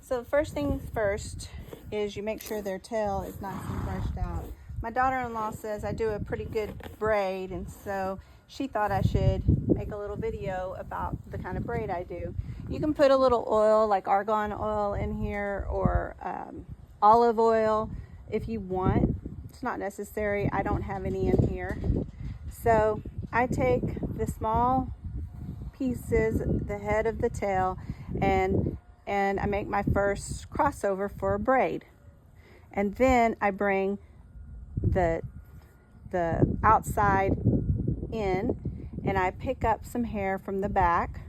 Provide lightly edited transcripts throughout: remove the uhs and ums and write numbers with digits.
So first things first is you make sure their tail is nice and brushed out. My daughter-in-law says I do a pretty good braid, and so she thought I should make a little video about the kind of braid I do. You can put a little oil, like argan oil in here, or olive oil if you want. It's not necessary. I don't have any in here. So I take the small pieces, the head of the tail, and I make my first crossover for a braid. And then I bring the outside in, and I pick up some hair from the back,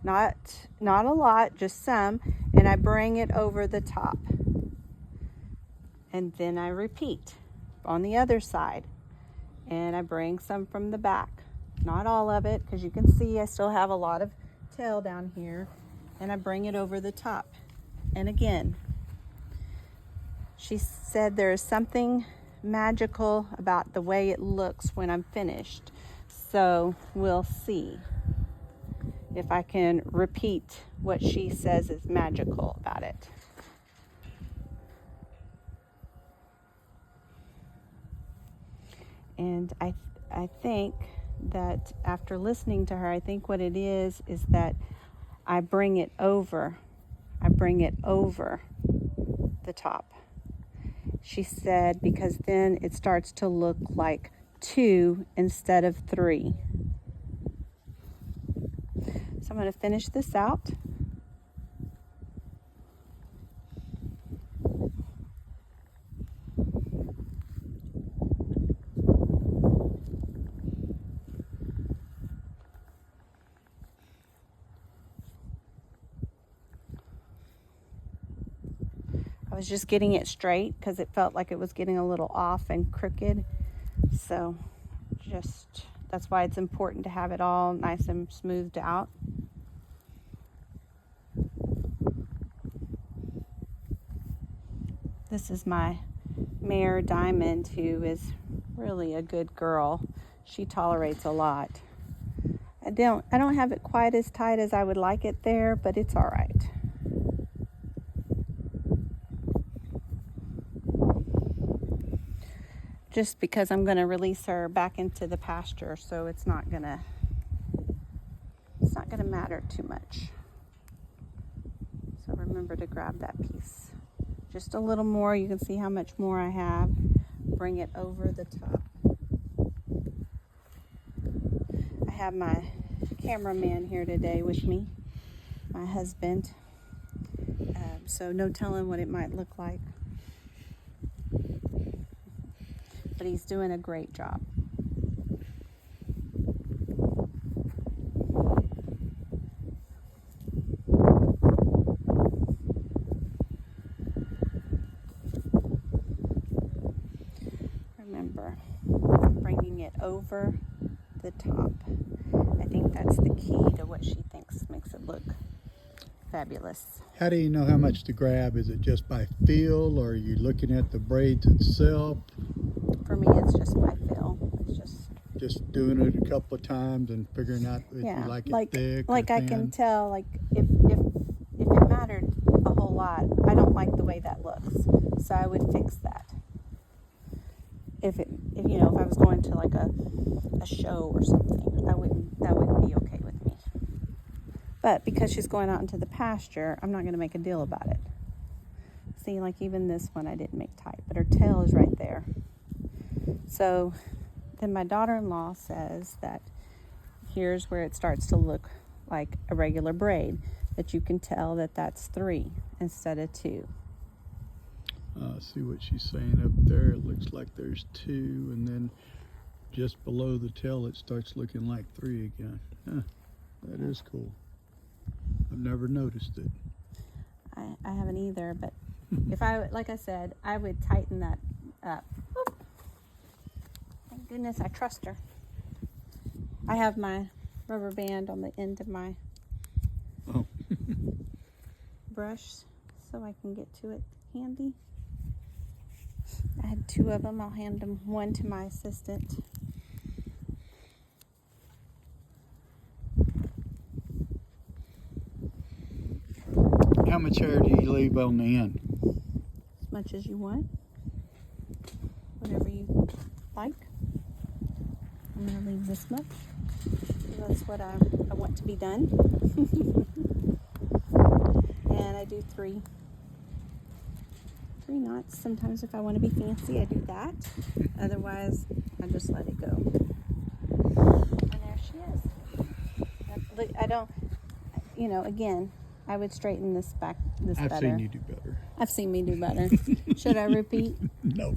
not a lot, just some, and I bring it over the top. And then I repeat on the other side, and I bring some from the back, not all of it, because you can see I still have a lot of tail down here, and I bring it over the top. And again, she said there is something magical about the way it looks when I'm finished. So we'll see if I can repeat what she says is magical about it. And I think that after listening to her, I think what it is that I bring it over the top. She said because then it starts to look like 2 instead of 3. So I'm going to finish this out. I was just getting it straight because it felt like it was getting a little off and crooked. So that's why it's important to have it all nice and smoothed out. This is my mare Diamond, who is really a good girl. She tolerates a lot. I don't have it quite as tight as I would like it there, but it's all right. Just because I'm going to release her back into the pasture, so it's not going to matter too much. So remember to grab that piece. Just a little more. You can see how much more I have. Bring it over the top. I have my cameraman here today with me, my husband. So no telling what it might look like. But he's doing a great job. Remember, I'm bringing it over the top. I think that's the key to what she thinks makes it look fabulous. How do you know how much to grab? Is it just by feel, or are you looking at the braids itself? For me, it's just my feel. It's just doing it a couple of times and figuring out if you like it thick or like I thin. can tell, like if it mattered a whole lot, I don't like the way that looks, so I would fix that. If I was going to like a show or something, that wouldn't be okay with me. But because she's going out into the pasture, I'm not going to make a deal about it. See, like even this one I didn't make tight, but her tail is right there. So then my daughter-in-law says that here's where it starts to look like a regular braid, that you can tell that that's 3 instead of 2. See what she's saying up there. It looks like there's 2, and then just below the tail it starts looking like 3 again. That is cool. I've never noticed it. I haven't either, but like I said, I would tighten that up. Oop. Thank goodness I trust her. I have my rubber band on the end of my brush so I can get to it handy. I had 2 of them. I'll hand them one to my assistant. much hair do you leave on the end? As much as you want. Whatever you like. I'm going to leave this much. That's what I want to be done. And I do three knots. Sometimes if I want to be fancy, I do that. Otherwise, I just let it go. And there she is. I don't, you know, again, I would straighten this back, I've better. seen you do better. I've seen me do better. Should I repeat? No.